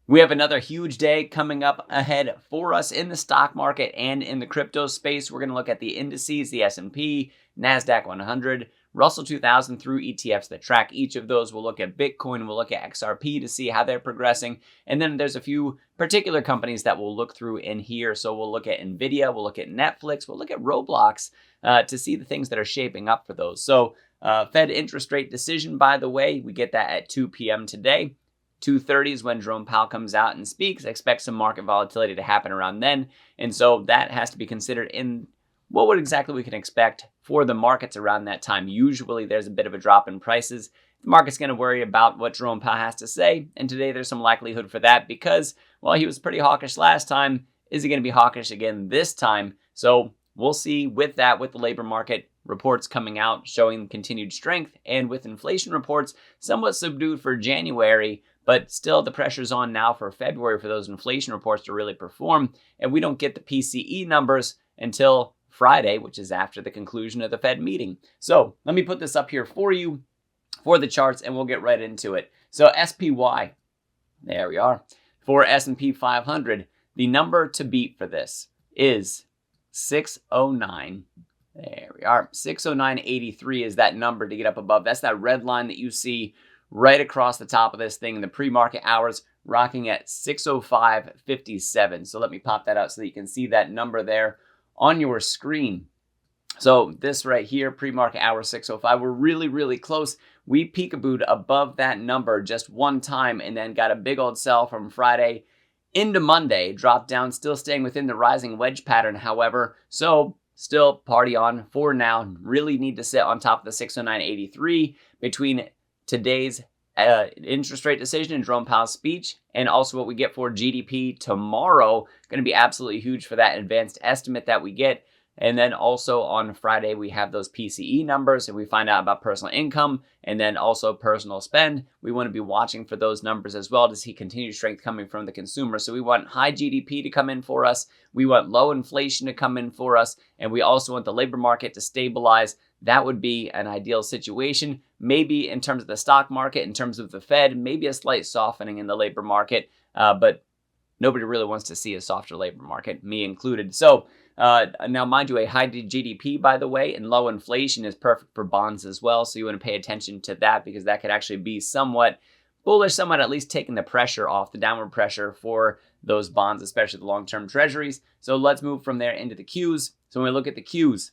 We have another huge day coming up ahead for us in the stock market and in the crypto space. We're going to look at the indices, the S&P, Nasdaq 100, Russell 2000 through ETFs that track each of those. We'll look at Bitcoin, we'll look at XRP to see how they're progressing. And then there's a few particular companies that we'll look through in here. So we'll look at Nvidia, we'll look at Netflix, we'll look at Roblox to see the things that are shaping up for those. So Fed interest rate decision, by the way, we get that at 2 p.m. today. 2:30 is when Jerome Powell comes out and speaks. I expect some market volatility to happen around then. And so that has to be considered in what exactly we can expect for the markets around that time. Usually there's a bit of a drop in prices. The market's going to worry about what Jerome Powell has to say. And today there's some likelihood for that because, well, he was pretty hawkish last time. Is he going to be hawkish again this time? So we'll see with that, with the labor market reports coming out showing continued strength, and with inflation reports somewhat subdued for January, but still the pressure's on now for February for those inflation reports to really perform. And we don't get the PCE numbers until Friday, which is after the conclusion of the Fed meeting. So let me put this up here for you for the charts and we'll get right into it. So SPY, there we are. For S&P 500, the number to beat for this is 609. There we are. 609.83 is that number to get up above. That's that red line that you see right across the top of this thing. The pre-market hours rocking at 605.57. So let me pop that out so that you can see that number there on your screen. So this right here, pre-market hour 605, we're really, really close. We peekabooed above that number just one time and then got a big old sell from Friday into Monday, dropped down, still staying within the rising wedge pattern, however. So still party on for now. Really need to sit on top of the 609.83 between today's interest rate decision and Jerome Powell's speech, and also what we get for GDP tomorrow. Going to be absolutely huge for that advanced estimate that we get. And then also on Friday, we have those PCE numbers and we find out about personal income and then also personal spend. We want to be watching for those numbers as well to see continued strength coming from the consumer. So we want high GDP to come in for us. We want low inflation to come in for us. And we also want the labor market to stabilize. That would be an ideal situation. Maybe in terms of the stock market, in terms of the Fed, maybe a slight softening in the labor market. But nobody really wants to see a softer labor market, me included. So now, mind you, a high GDP, by the way, and low inflation is perfect for bonds as well. So you want to pay attention to that because that could actually be somewhat bullish, somewhat at least taking the pressure off, the downward pressure for those bonds, especially the long-term treasuries. So let's move from there into the Qs. So when we look at the Qs,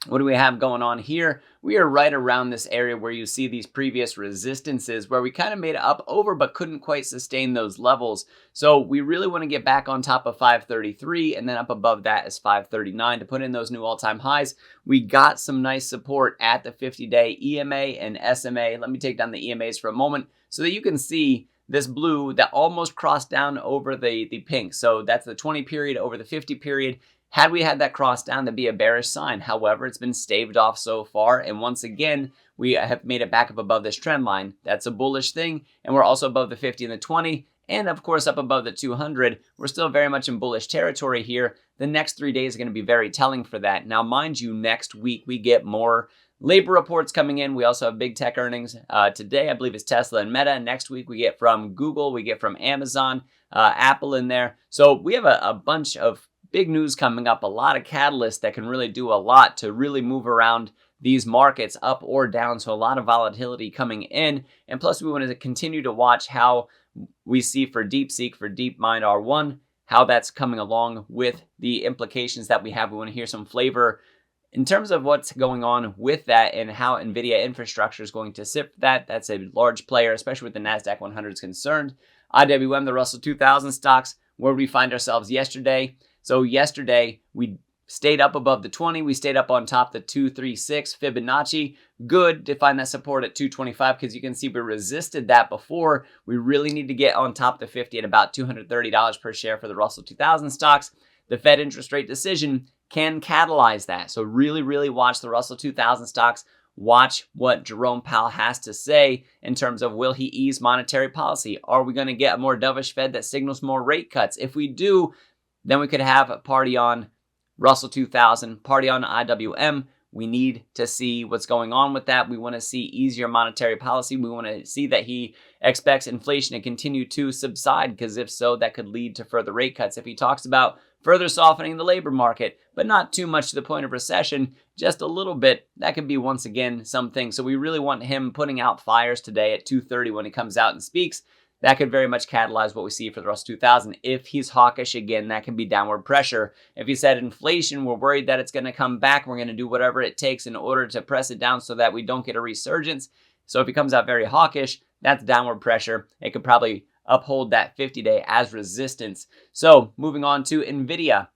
what do we have going on here? We are right around this area where you see these previous resistances where we kind of made it up over but couldn't quite sustain those levels. So we really want to get back on top of 533 and then up above that is 539 to put in those new all-time highs. We got some nice support at the 50-day EMA and SMA. Let me take down the EMAs for a moment so that you can see this blue that almost crossed down over the pink. So that's the 20 period over the 50 period. Had we had that cross down, that'd be a bearish sign. However, it's been staved off so far. And once again, we have made it back up above this trend line. That's a bullish thing. And we're also above the 50 and the 20. And of course, up above the 200. We're still very much in bullish territory here. The next 3 days are going to be very telling for that. Now, mind you, next week we get more labor reports coming in. We also have big tech earnings. Today, I believe it's Tesla and Meta. Next week, we get from Google. We get from Amazon, Apple in there. So we have a bunch of big news coming up, a lot of catalysts that can really do a lot to really move around these markets up or down. So a lot of volatility coming in. And plus we want to continue to watch how we see for DeepSeek, for DeepMind R1, how that's coming along with the implications that we have. We want to hear some flavor in terms of what's going on with that and how Nvidia infrastructure is going to sit for that. That's a large player, especially with the Nasdaq 100 is concerned. IWM, the Russell 2000 stocks, where we find ourselves yesterday. So yesterday, we stayed up above the 20. We stayed up on top the 236 Fibonacci. Good to find that support at 225 because you can see we resisted that before. We really need to get on top of the 50 at about $230 per share for the Russell 2000 stocks. The Fed interest rate decision can catalyze that. So really, really watch the Russell 2000 stocks. Watch what Jerome Powell has to say in terms of will he ease monetary policy? Are we going to get a more dovish Fed that signals more rate cuts? If we do, then we could have a party on Russell 2000, party on IWM. We need to see what's going on with that. We want to see easier monetary policy. We want to see that he expects inflation to continue to subside, because if so, that could lead to further rate cuts. If he talks about further softening the labor market, but not too much to the point of recession, just a little bit, that could be once again something. So we really want him putting out fires today at 2:30 when he comes out and speaks. That could very much catalyze what we see for the rest of 2000. If he's hawkish again, that can be downward pressure. If he said inflation, we're worried that it's going to come back, we're going to do whatever it takes in order to press it down so that we don't get a resurgence. So if he comes out very hawkish, that's downward pressure. It could probably uphold that 50-day as resistance. So moving on to Nvidia.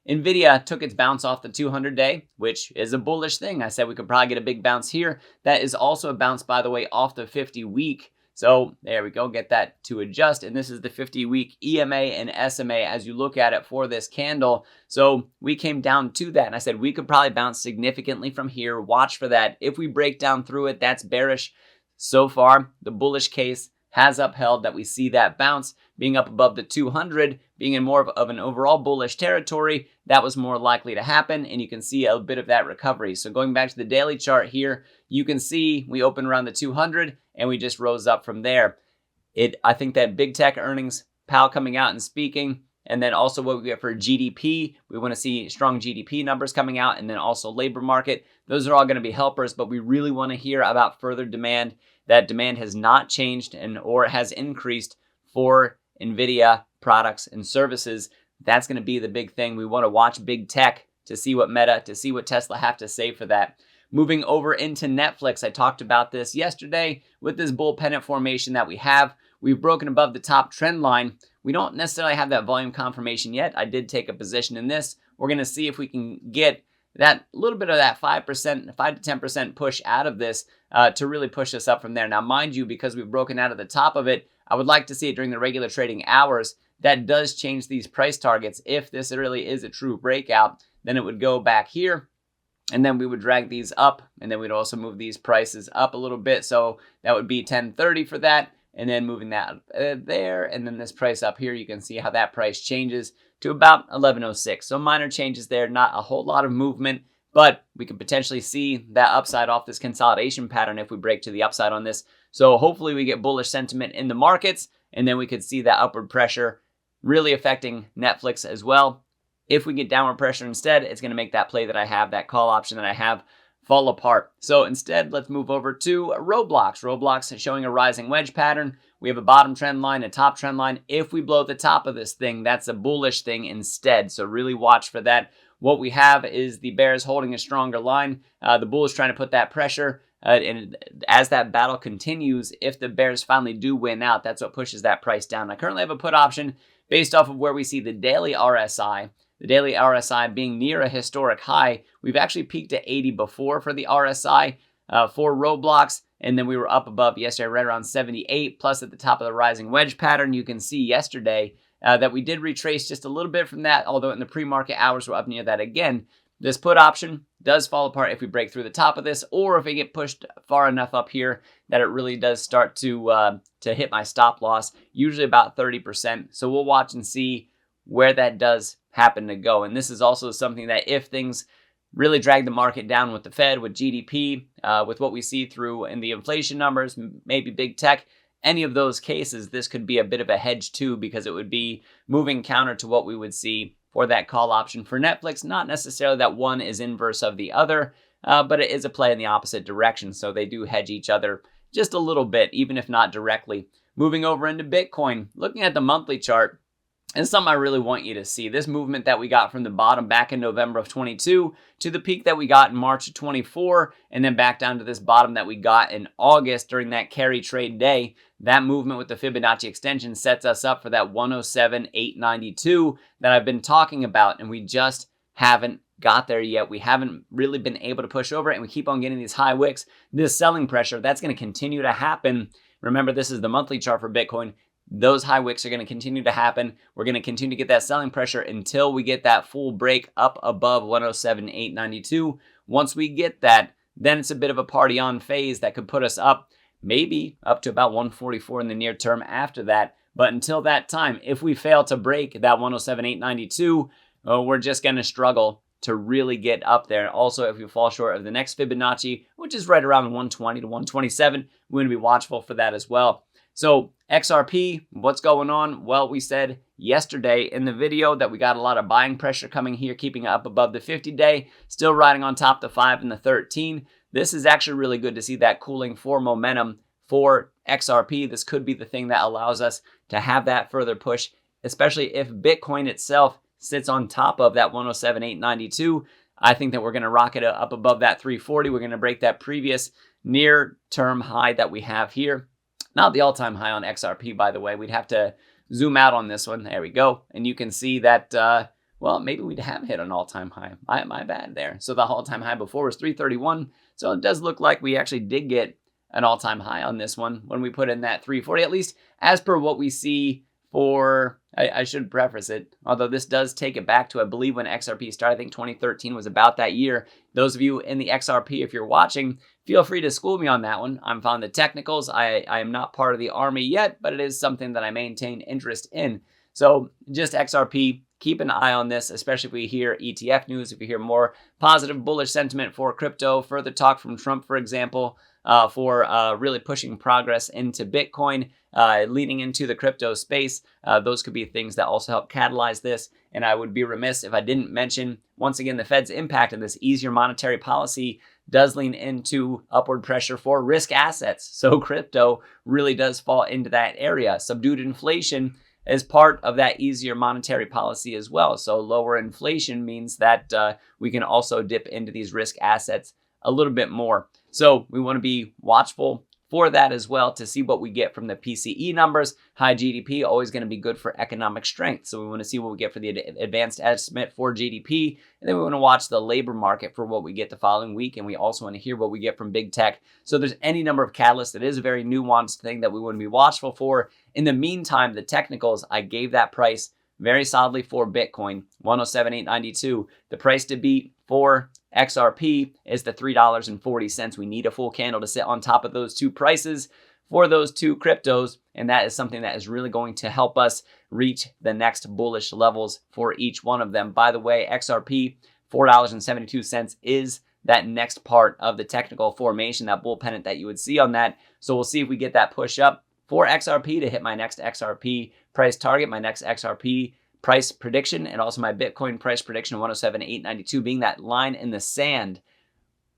Nvidia took its bounce off the 200-day, which is a bullish thing. I said we could probably get a big bounce here. That is also a bounce, by the way, off the 50-week. So there we go, get that to adjust. And this is the 50-week EMA and SMA as you look at it for this candle. So we came down to that, and I said we could probably bounce significantly from here. Watch for that. If we break down through it, that's bearish. So far, the bullish case has upheld that we see that bounce being up above the 200, being in more of an overall bullish territory. That was more likely to happen, and you can see a bit of that recovery. So going back to the daily chart here, you can see we opened around the 200 and we just rose up from there. I think that big tech earnings, Powell coming out and speaking, and then also what we get for GDP, we want to see strong GDP numbers coming out, and then also labor market. Those are all going to be helpers, but we really want to hear about further demand. That demand has not changed or it has increased for Nvidia products and services. That's going to be the big thing. We want to watch big tech to see what Meta, to see what Tesla have to say for that. Moving over into Netflix, I talked about this yesterday with this bull pennant formation that we have. We've broken above the top trend line. We don't necessarily have that volume confirmation yet. I did take a position in this. We're going to see if we can get that little bit of that 5%, 5 to 10% push out of this to really push us up from there. Now, mind you, because we've broken out of the top of it, I would like to see it during the regular trading hours. That does change these price targets. If this really is a true breakout, then it would go back here, and then we would drag these up, and then we'd also move these prices up a little bit. So that would be 1030 for that, and then moving that there, and then this price up here, you can see how that price changes to about 1106. So minor changes there, not a whole lot of movement, but we could potentially see that upside off this consolidation pattern if we break to the upside on this. So hopefully we get bullish sentiment in the markets, and then we could see that upward pressure really affecting Netflix as well. If we get downward pressure instead, it's going to make that play that I have, that call option that I have, fall apart. So instead, let's move over to Roblox. Roblox is showing a rising wedge pattern. We have a bottom trend line, a top trend line. If we blow the top of this thing, that's a bullish thing instead. So really watch for that. What we have is the bears holding a stronger line. The bull is trying to put that pressure. And as that battle continues, if the bears finally do win out, that's what pushes that price down. I currently have a put option based off of where we see the daily RSI. The daily RSI being near a historic high. We've actually peaked at 80 before for the RSI for Roblox, and then we were up above yesterday right around 78, plus at the top of the rising wedge pattern. You can see yesterday that we did retrace just a little bit from that, although in the pre-market hours we're up near that again. This put option does fall apart if we break through the top of this, or if we get pushed far enough up here that it really does start to hit my stop loss, usually about 30%. So we'll watch and see where that does happen to go. And this is also something that if things really drag the market down with the Fed, with GDP, with what we see through in the inflation numbers, maybe big tech, any of those cases, this could be a bit of a hedge too, because it would be moving counter to what we would see for that call option for Netflix. Not necessarily that one is inverse of the other, but it is a play in the opposite direction. So they do hedge each other just a little bit, even if not directly. Moving over into Bitcoin, looking at the monthly chart, and something I really want you to see. This movement that we got from the bottom back in November of 22 to the peak that we got in March of 24, and then back down to this bottom that we got in August during that carry trade day. That movement with the Fibonacci extension sets us up for that 107,892 that I've been talking about, and we just haven't got there yet. We haven't really been able to push over it, and we keep on getting these high wicks. This selling pressure, that's going to continue to happen. Remember, this is the monthly chart for Bitcoin. Those high wicks are going to continue to happen. We're going to continue to get that selling pressure until we get that full break up above 107,892. Once we get that, then it's a bit of a party on phase that could put us up, maybe up to about 144 in the near term after that. But until that time, if we fail to break that 107,892, we're just going to struggle to really get up there. And also, if we fall short of the next Fibonacci, which is right around 120 to 127, we're going to be watchful for that as well. So XRP, what's going on? Well, we said yesterday in the video that we got a lot of buying pressure coming here, keeping it up above the 50-day, still riding on top the 5 and the 13. This is actually really good to see that cooling for momentum for XRP. This could be the thing that allows us to have that further push, especially if Bitcoin itself sits on top of that 107,892. I think that we're going to rocket up above that 340. We're going to break that previous near-term high that we have here. Not the all-time high on XRP, by the way. We'd have to zoom out on this one. There we go. And you can see that, well, maybe we'd have hit an all-time high. My bad there. So the all-time high before was 331. So it does look like we actually did get an all-time high on this one when we put in that 340, at least as per what we see for, I should preface it, although this does take it back to, I believe, when XRP started. I think 2013 was about that year. Those of you in the XRP, if you're watching, feel free to school me on that one. I'm following the technicals. I am not part of the army yet, but it is something that I maintain interest in. So just XRP, keep an eye on this, especially if we hear ETF news, if we hear more positive bullish sentiment for crypto, further talk from Trump, for example, for really pushing progress into Bitcoin, leading into the crypto space. Those could be things that also help catalyze this. And I would be remiss if I didn't mention, once again, the Fed's impact of this easier monetary policy does lean into upward pressure for risk assets. So crypto really does fall into that area. Subdued inflation is part of that easier monetary policy as well. So lower inflation means that we can also dip into these risk assets a little bit more. So we want to be watchful for that as well to see what we get from the PCE numbers. High GDP, always going to be good for economic strength. So we want to see what we get for the advanced estimate for GDP. And then we want to watch the labor market for what we get the following week. And we also want to hear what we get from big tech. So there's any number of catalysts. It is a very nuanced thing that we want to be watchful for. In the meantime, the technicals, I gave that price very solidly for Bitcoin, 107,892. The price to beat for XRP is the $3.40. We need a full candle to sit on top of those two prices for those two cryptos. And that is something that is really going to help us reach the next bullish levels for each one of them. By the way, XRP, $4.72 is that next part of the technical formation, that bull pennant that you would see on that. So we'll see if we get that push up for XRP to hit my next XRP price target, my next XRP price prediction, and also my Bitcoin price prediction of 107,892 being that line in the sand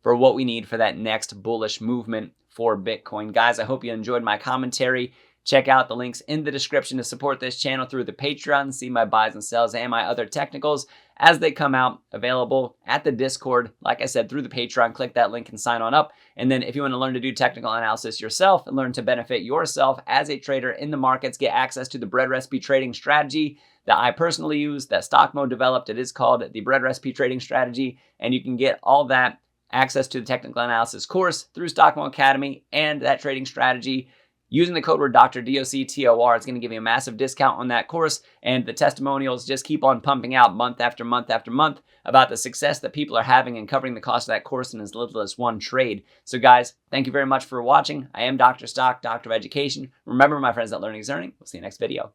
for what we need for that next bullish movement for Bitcoin. Guys, I hope you enjoyed my commentary. Check out the links in the description to support this channel through the Patreon, see my buys and sells and my other technicals as they come out, available at the Discord. Like I said, through the Patreon, click that link and sign on up. And then if you want to learn to do technical analysis yourself and learn to benefit yourself as a trader in the markets, get access to the bread recipe trading strategy that I personally use, that Stock Mode developed. It is called the bread recipe trading strategy. And you can get all that access to the technical analysis course through Stock Mode Academy and that trading strategy. Using the code word Dr. DOCTOR, it's going to give you a massive discount on that course. And the testimonials just keep on pumping out month after month after month about the success that people are having in covering the cost of that course in as little as one trade. So guys, thank you very much for watching. I am Dr. Stock, Doctor of Education. Remember, my friends, that learning is earning. We'll see you next video.